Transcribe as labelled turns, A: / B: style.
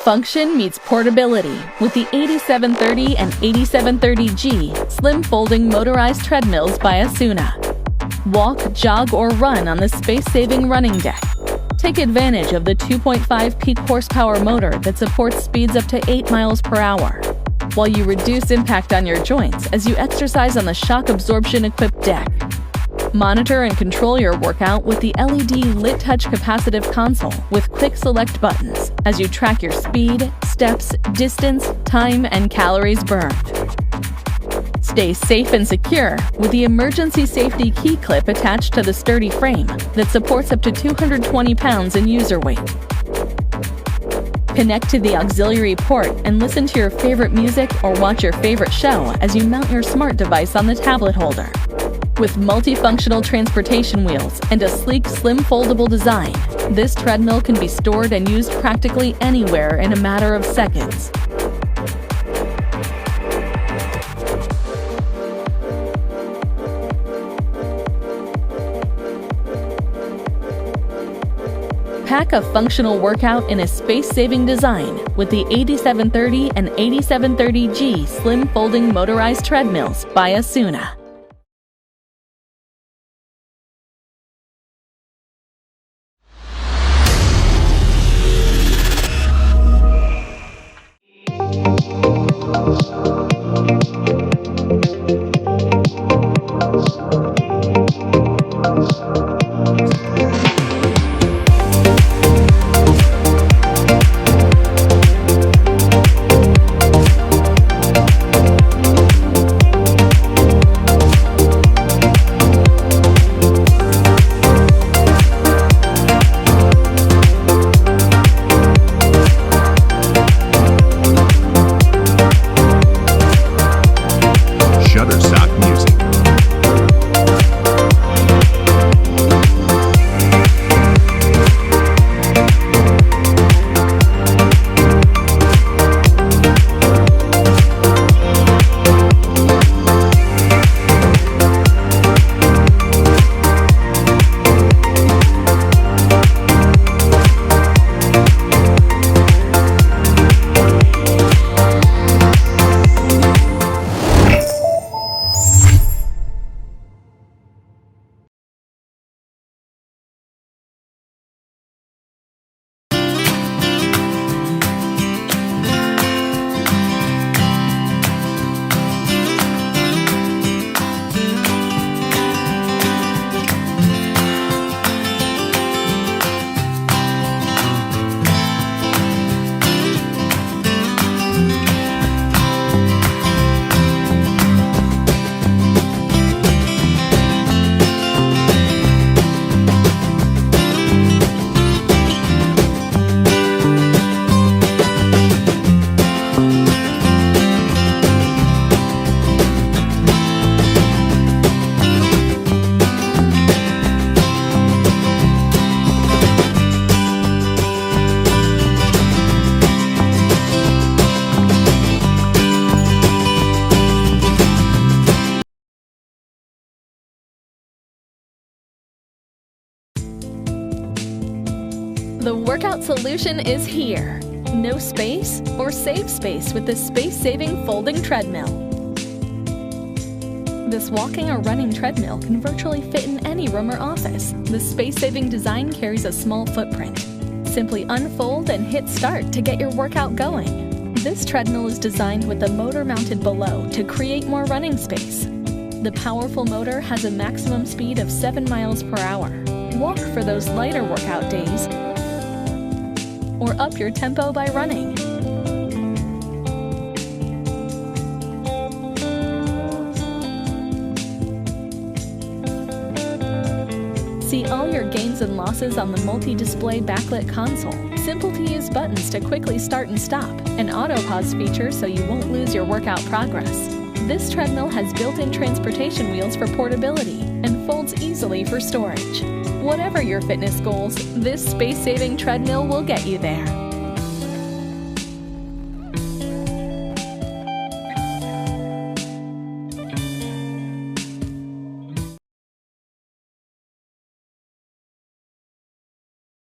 A: Function meets portability with the 8730 and 8730G slim folding motorized treadmills by ASUNA. Walk, jog, or run on the space-saving running deck. Take advantage of the 2.5 peak horsepower motor that supports speeds up to 8 miles per hour, while you reduce impact on your joints as you exercise on the shock absorption-equipped deck. Monitor and control your workout with the LED lit touch capacitive console with quick select buttons as you track your speed, steps, distance, time, and calories burned. Stay safe and secure with the emergency safety key clip attached to the sturdy frame that supports up to 220 pounds in user weight. Connect to the auxiliary port and listen to your favorite music or watch your favorite show as you mount your smart device on the tablet holder. With multifunctional transportation wheels and a sleek, slim foldable design, this treadmill can be stored and used practically anywhere in a matter of seconds. Pack a functional workout in a space-saving design with the 8730 and 8730G slim folding motorized treadmills by ASUNA. The workout solution is here. No space or save space with the space-saving folding treadmill. This walking or running treadmill can virtually fit in any room or office. The space-saving design carries a small footprint. Simply unfold and hit start to get your workout going. This treadmill is designed with the motor mounted below to create more running space. The powerful motor has a maximum speed of 7 miles per hour. Walk for those lighter workout days, or up your tempo by running. See all your gains and losses on the multi-display backlit console. Simple to use buttons to quickly start and stop. An auto pause feature so you won't lose your workout progress. This treadmill has built-in transportation wheels for portability and folds easily for storage. Whatever your fitness goals, this space-saving treadmill will get you there.